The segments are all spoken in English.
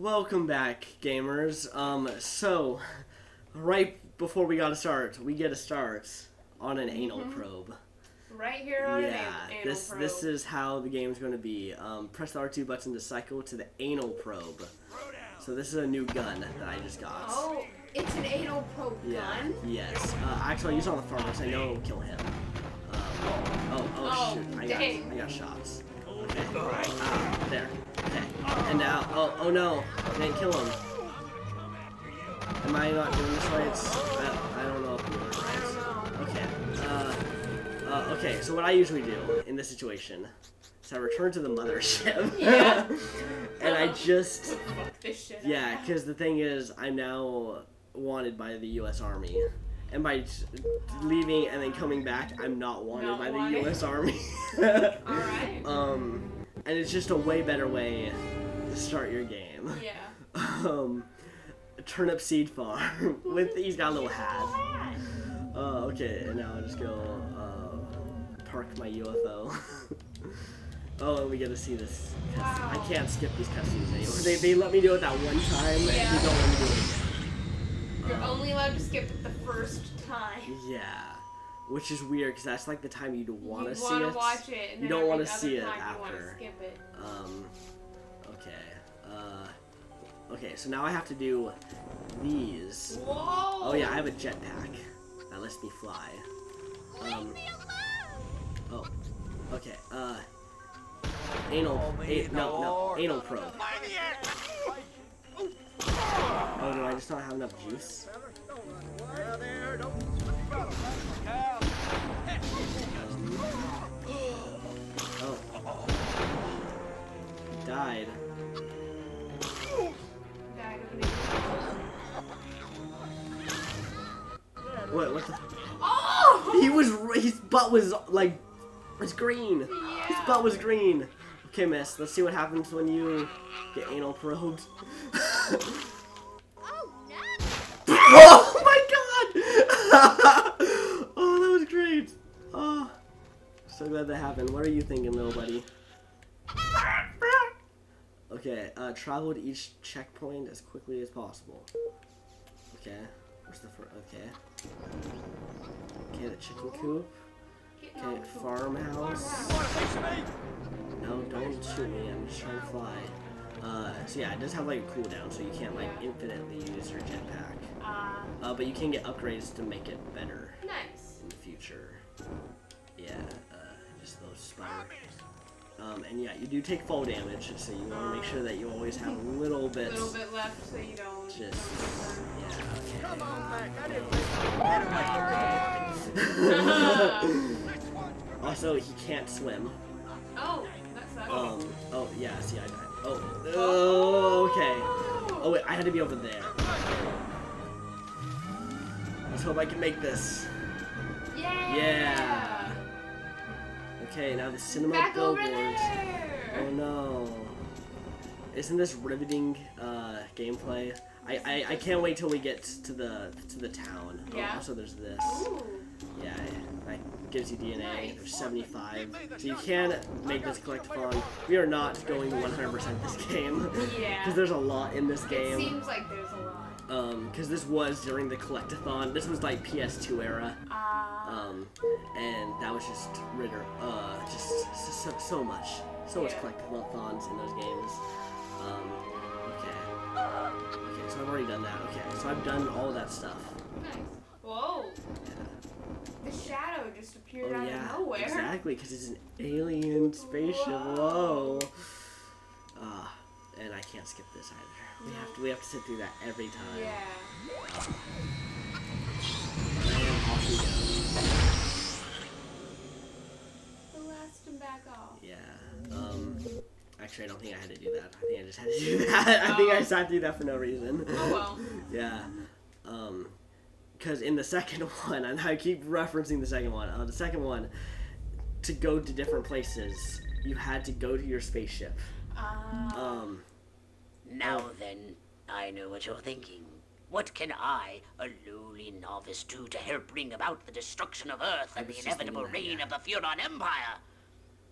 Welcome back, gamers. So, right before we get a start on an anal probe. Right here on an anal probe. This is how the game's going to be. Press the R2 button to cycle to the anal probe. So this is a new gun that I just got. Oh, it's an anal probe gun? Yes. Actually, I'll use it on the farmer because I know it'll kill him. Shoot. I got shots. Okay. There. Okay. And now, oh no. I didn't kill him. Am I not doing this right? I don't know if I'm doing it right. Okay. Okay, so what I usually do in this situation is I return to the mothership. Yeah. And I just... Fuck this shit. Yeah, because the thing is, I'm now wanted by the U.S. Army. And by leaving and then coming back, I'm not wanted by the U.S. Army. Alright. And it's just a way better way to start your game. Yeah. Turnip seed farm. He's got a little hat. Okay, and now I'll just go park my UFO. Oh, and we get to see this. Wow. I can't skip these cutscenes anymore. They let me do it that one time, and they don't let me do it again. You're only allowed to skip it the first time. Yeah, which is weird because that's like the time you'd want to see it. You want to watch it, and you then don't want every to see it other time after. You want to skip it. Okay, so now I have to do these. Whoa! Oh yeah, I have a jetpack that lets me fly. Oh, okay. Anal probe. Oh, do I just not have enough juice? Oh. He died. What the? Oh! His butt was like, it's green. Yeah. His butt was green. Okay, miss, let's see what happens when you get anal probed. Oh my god! Oh, that was great. Oh, so glad that happened. What are you thinking, little buddy? Okay, travel to each checkpoint as quickly as possible. Okay, where's the first? Okay, the chicken coop. Okay, farmhouse. No, don't shoot me. I'm just trying to fly. So yeah, it does have like a cooldown, so you can't like infinitely use your jetpack. But you can get upgrades to make it better. Nice. In the future. Yeah, just those spider. And yeah, you do take fall damage, so you want to make sure that you always have a little bit left, so you don't. Just yeah. Okay. Come on back. I didn't Also, he can't swim. Oh, that sucks. Oh yeah. See, I died. Oh. Okay. Oh wait, I had to be over there. Let's hope I can make this. Yeah. Okay, now the cinema Back billboards. over there. Oh no. Isn't this riveting gameplay? I can't wait till we get to the town. Yeah. Oh, also there's this. Ooh. Yeah, that gives you DNA. Nice. There's 75. So you can make this collectathon. We are not going 100% this game. Yeah. Because there's a lot in this game. It seems like there's a lot. Because this was during the collectathon. This was like PS2 era. And that was just so much collectathons in those games. Okay, so I've already done that. Okay, so I've done all that stuff. Nice. Whoa. Yeah. The shadow just appeared out of nowhere. Exactly, because it's an alien spaceship. Whoa. And I can't skip this either. We have to sit through that every time. Yeah. And off we The last and back off. go. Yeah. Actually, I don't think I had to do that. I think I just had to do that. I think I sat through that for no reason. Oh well. Yeah. Because in the second one, and I keep referencing the second one, to go to different places, you had to go to your spaceship. Now then, I know what you're thinking. What can I, a lowly novice, do to help bring about the destruction of Earth and the inevitable reign of the Furon Empire?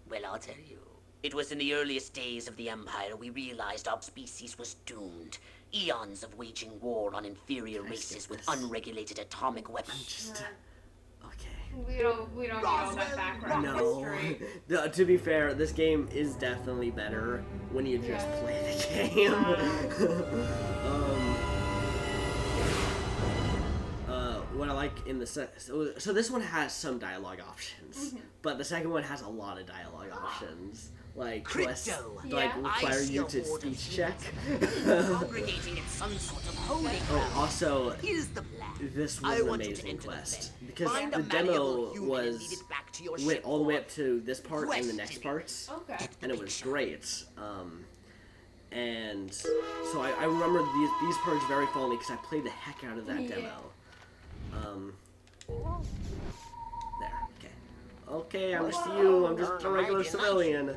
Well, I'll tell you. It was in the earliest days of the Empire we realized our species was doomed. Eons of waging war on inferior races with unregulated atomic weapons. Just, okay. We don't need all that background No. history. To be fair, this game is definitely better when you just play the game. What I like in the so this one has some dialogue options, but the second one has a lot of dialogue options. Like quests, like require you to speech check. Congregating in some sort of holy ground. Also, Here's the plan. this was I an want you to amazing enter the quest vet. because Find the a malleable demo human and lead was it back to your went ship all the way for up to this part and the next questioning. parts, Okay. and it was great. And so I remember these parts very fondly because I played the heck out of that demo. There. Okay, I'm just you. I'm just a regular civilian.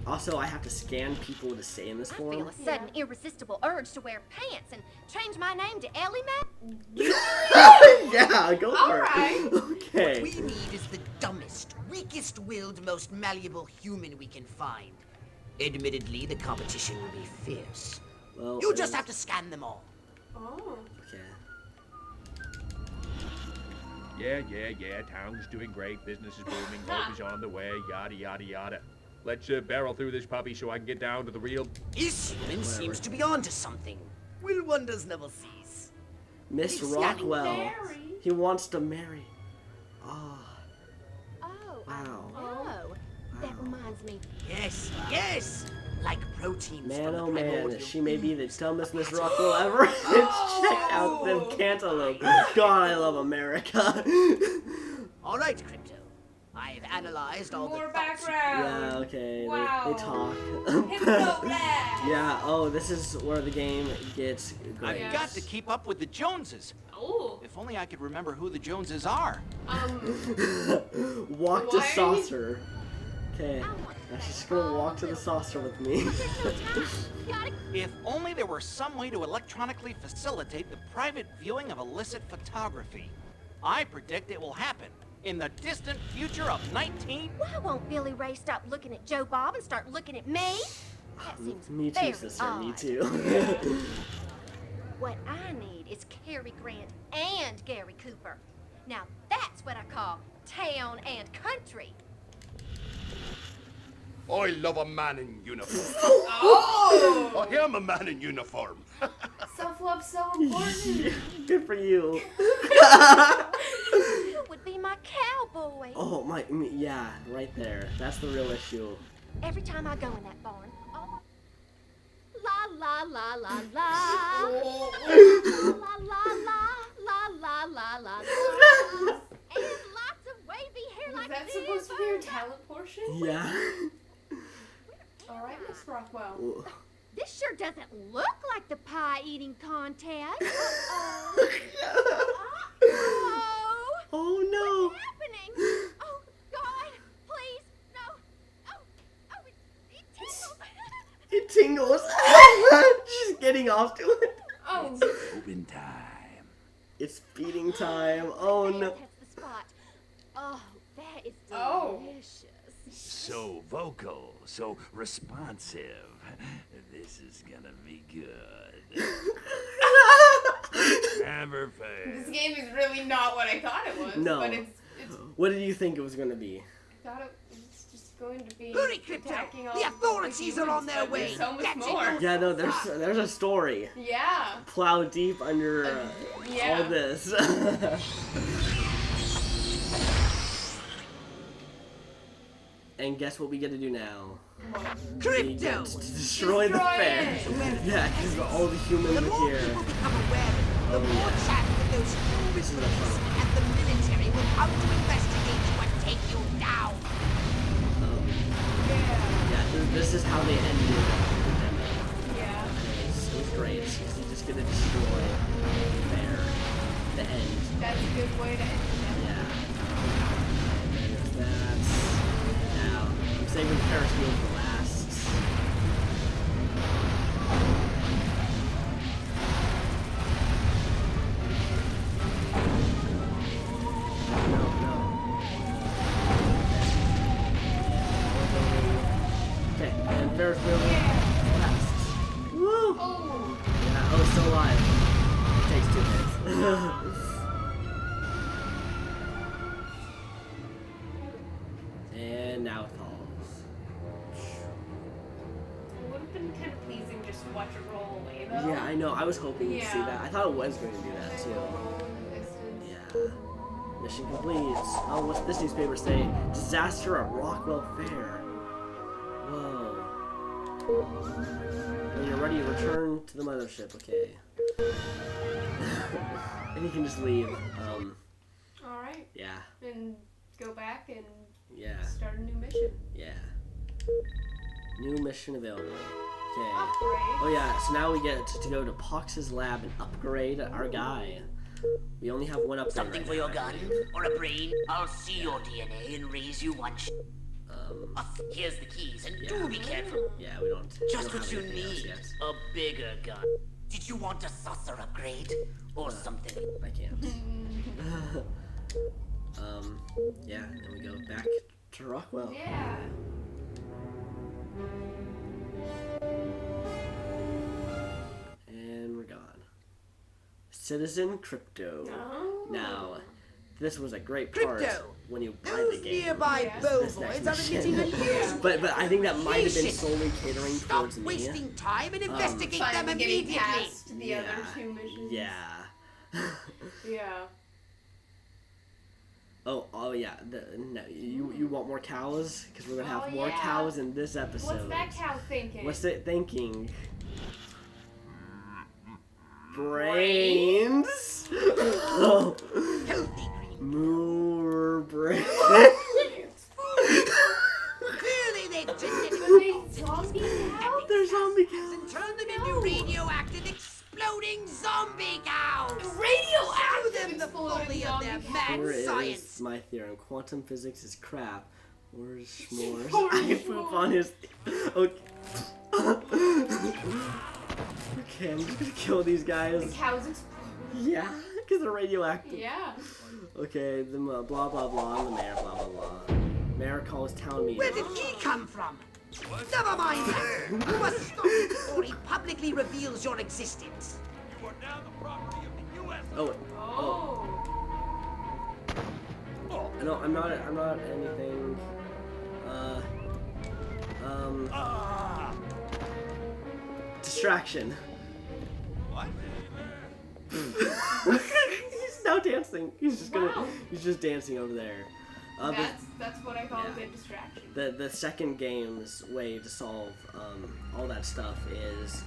Also, I have to scan people to say in this I feel form. a sudden irresistible urge to wear pants and change my name to Ellie Mae. Yeah, go for Alright. it. Okay. We need is the dumbest, weakest-willed, most malleable human we can find. Admittedly, the competition will be fierce. Well, You'll just have to scan them all. Oh. Okay. Yeah. Town's doing great. Business is booming. Hope is on the way. Yada, yada, yada. Let's barrel through this puppy so I can get down to the real... This human seems to be onto something. Will wonders never cease? Miss He's Rockwell. marry. He wants to marry. Oh. Oh, Wow. oh. That reminds me. Yes. Like proteins Man, from the oh man, primordial she may be the ooze. dumbest Miss Rockwell ever. Check out them cantaloupe. God, I love America. All right, Crypto. I've analyzed all More the thoughts you- background. Yeah, okay, Wow. they talk. Hypnoblast. Yeah, oh, this is where the game gets great. Yeah. I've got to keep up with the Joneses. Oh. If only I could remember who the Joneses are. Walk to Why are you- saucer. Okay, now she's just gonna walk to the saucer with me. If only there were some way to electronically facilitate the private viewing of illicit photography. I predict it will happen in the distant future of 19... Why won't Billy Ray stop looking at Joe Bob and start looking at me? That seems Me very too, sister, odd. me too. What I need is Cary Grant and Gary Cooper. Now that's what I call town and country. I love a man in uniform. Oh. I am a man in uniform. Self-love so important. Good for you. Who would be my cowboy? Oh, yeah, right there. That's the real issue. Every time I go in that barn, oh, la la la la la, Oh. la la la la la la la, and lots of wavy hair Was like that this. supposed to be your talent portion? Yeah. All right, Miss Rockwell. Ooh. This sure doesn't look like the pie eating contest. Oh, Oh no. what's happening? Oh God, please, no. Oh, it tingles. It tingles. She's getting off to it. Oh. Open time. It's feeding time. Oh no. That's the spot. Oh, that is Oh. delicious. So vocal, so responsive. This is gonna be good. Never This fail. game is really not what I thought it was. No. But it's What did you think it was gonna be? I thought it was just going to be Hurry, Crypto! attacking all The authorities are on their humans, but way. there's so much That's it. more. Yeah, no, there's a story. Yeah. Plow deep under Yeah. all this. And guess what we get to do now? We Crypto! get to destroy the Destroy fair. it. Yeah, because all the humans The are more here. people become aware of it, the Oh, more yeah. chance that those This is stupid a police fun. and the military will come to investigate you and take you down. Yeah. Yeah, this is how they ended the demo. Yeah. It was great. Because you're just gonna destroy the fair. The end. That's a good way to end it. Yeah. And there's that. Now, I'm saving the Ferris wheel for last. No. Okay. kind of pleasing just to watch it roll away, though. Yeah, I know. I was hoping to see Yeah. that. I thought it was going to do that Nice too. little roll in the distance. Yeah. Mission complete. Oh, what's this newspaper say? Disaster at Rockwell Fair. Whoa. When you're ready, return to the mothership. Okay. And you can just leave. Alright. Yeah. And go back and Yeah. start a new mission. Yeah. New mission available. Okay. Upgrade. Oh yeah, so now we get to go to Pox's lab and upgrade our guy. We only have one upgrade Something right for now, your I gun believe. or a brain? I'll see your DNA and raise you one. Here's the keys, and do be careful. Yeah, we don't. Just we don't what have you anything else need. yet. A bigger gun. Did you want a saucer upgrade? Or something? I can't. Yeah, then we go back to Rockwell. Yeah. And we're gone. Citizen Crypto. Oh. Now, this was a great part Crypto. when you buy Those the game. nearby Yes. This bovines next are emitting a mission. huge but I think that might have been Shit. solely catering Stop towards me. wasting time and investigate Fun them getting immediately. past the Yeah. other two missions. Yeah. Yeah. Oh yeah. No, you want more cows? Because we're gonna have Oh, more yeah. cows in this episode. What's that cow thinking? What's it thinking? Brains. Oh. Moore brains. Clearly they've genetically Are they zombie cows? They're zombie cows. and turned them into radioactive exploding zombie cows. Screw Radioactive them the exploding folly of their zombie mad Here is science. my theorem. Quantum physics is crap. Or s'mores. I poop on his. Okay. Okay, I'm just gonna kill these The guys. cows explode. Yeah, because they're radioactive. Yeah. Okay, the blah blah blah. I'm the mayor. Blah blah blah. Mayor calls town meeting. Where did he come from? Never mind that. You must stop before he publicly reveals your existence. You are now the property of the U.S. Oh, Oh. no, I'm not anything. Distraction. What? He's now dancing. He's just gonna. Wow. He's just dancing over there. That's what I call a good distraction. The second game's way to solve all that stuff is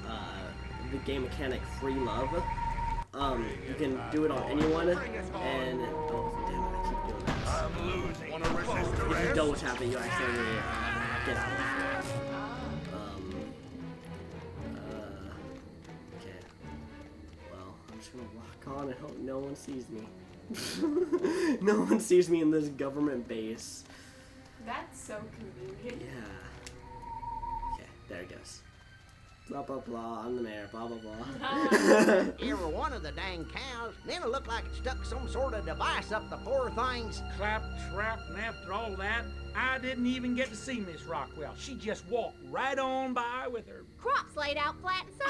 the game mechanic free love. You can do it on anyone, and oh damn it, I keep doing that. I'm losing. Want to resist If you arrest? double tap it, you accidentally get out. Okay. Well, I'm just gonna walk on and hope no one sees me. No one sees me in this government base. That's so convenient. Yeah. Okay, there it goes. Blah blah blah, I'm the mayor, blah blah blah. Every one of the dang cows. Then it looked like it stuck some sort of device up the poor thing's. Claptrap, and after all that, I didn't even get to see Miss Rockwell. She just walked right on by with her. Crops laid out flat and so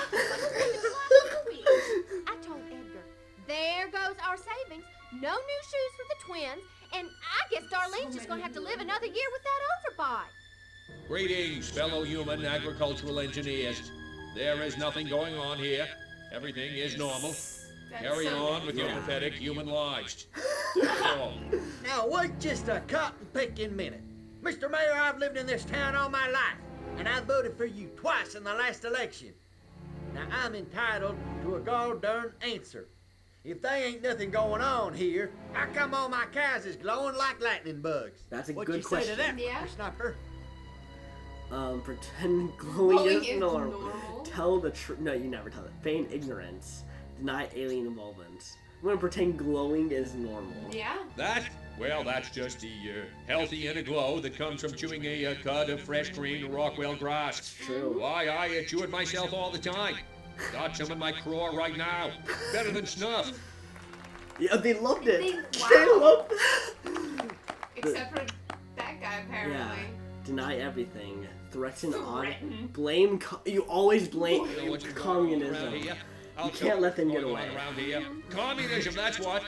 I told Edgar, there goes our savings. No new shoes for the twins, and I guess Darlene's just gonna have to live another year with that overbite. Greetings, fellow human agricultural engineers. There is nothing going on here. Everything is normal. That's Carry so on with your Yeah. pathetic human lives. That's all. Now wait just a cotton picking minute. Mr. Mayor, I've lived in this town all my life, and I voted for you twice in the last election. Now I'm entitled to a goddamn answer. If they ain't nothing going on here, how come all my cows is glowing like lightning bugs? That's a What good you say question. to that, Yeah. Sniper? Pretend glowing Glowing is is normal. normal. Tell the truth. No, you never tell it. Feign ignorance. Deny alien involvement. I'm gonna pretend glowing is normal. Yeah. That? Well, that's just the healthy inner glow that comes from chewing a cud of fresh green Rockwell grass. True. Why, I chew it myself all the time. Got some in my craw right now. Better than snuff. Yeah, they loved it. They- They wow. loved Except for that guy, apparently. Yeah. Deny everything. Threaten on. Threaten. Blame. You always blame You know what's going on communism. around here? I'll You tell can't you let them what's get going on away. around here. Communism, that's what.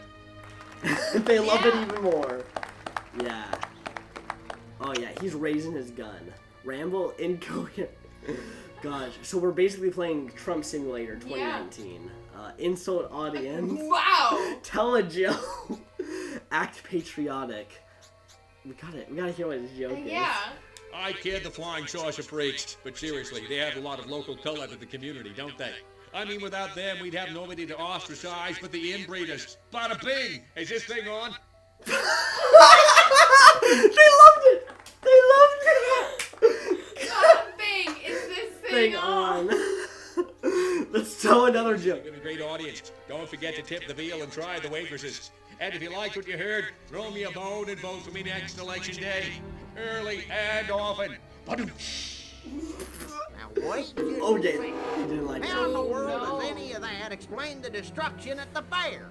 They love it Yeah. even more. Yeah. Oh yeah, he's raising his gun. Ramble incoherent. gosh. So we're basically playing Trump Simulator 2019. Insult audience. Wow. Tell a joke. Act patriotic. We gotta hear what his joke is. Yeah. I kid the flying saucer freaks, but seriously, they have a lot of local talent in the community, don't they? I mean, without them, we'd have nobody to ostracize but the inbreeders. Bada bing! Is this thing on? They loved it! They loved it! What thing is this thing on? Let's tell another joke. You've been a great audience. Don't forget to tip the veal and try the waitresses. And if you liked what you heard, throw me a bone and vote for me next election day. Early and often. Now wait. Okay, he didn't like How in the it. world no. does any of that explain the destruction at the fair?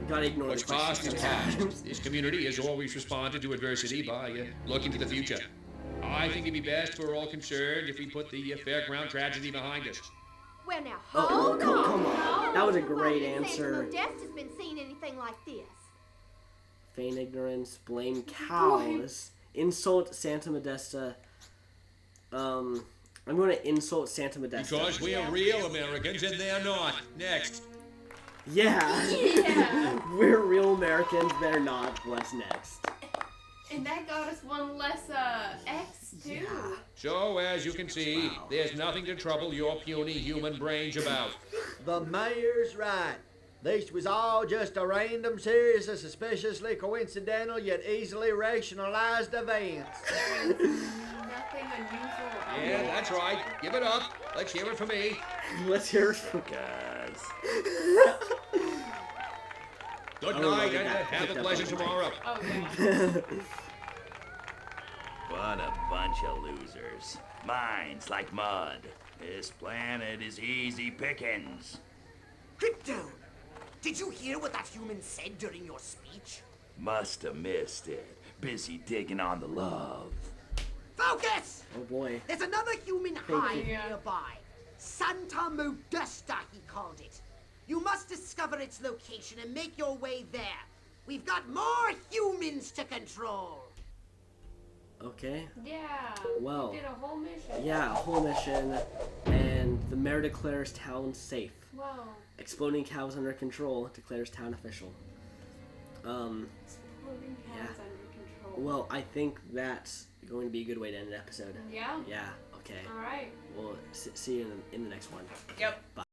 Gotta ignore What's the past question. is past. This community has always responded to adversity by looking to the future. I think it'd be best for all concerned if we put the fairground tragedy behind us. Well, now, Oh, hold on. come on. That was a great Nobody in answer. Santa Modesta's been seeing anything like this. Feign ignorance, blame cows, insult Santa Modesta. I'm gonna insult Santa Modesta. Because we are real Americans and they're not. Next. Yeah. Yeah. We're real Americans, they're not. What's next? And that got us one less X too. Yeah. So, as you can see, there's nothing to trouble your puny human brains about. The mayor's right. This was all just a random series of suspiciously coincidental yet easily rationalized events. Nothing unusual. Yeah, that's right. Give it up. Let's hear it from me. Let's hear it from Good I don't know night, if and that have picked the up pleasure on the tomorrow. Oh yeah. What a bunch of losers. Minds like mud. This planet is easy pickings. Crypto! Did you hear what that human said during your speech? Must have missed it. Busy digging on the love. Focus! Oh boy. There's another human hive Yeah. nearby. Santa Modesta, he called it. You must discover its location and make your way there. We've got more humans to control. Okay. Yeah. Well. We did a whole mission. Yeah, a whole mission, and the mayor declares town safe. Wow. Exploding cows under control, declares town official. Exploding Yeah. cows under control. Well, I think that's going to be a good way to end an episode. Yeah. Yeah, okay. All right. We'll see you in the next one. Yep.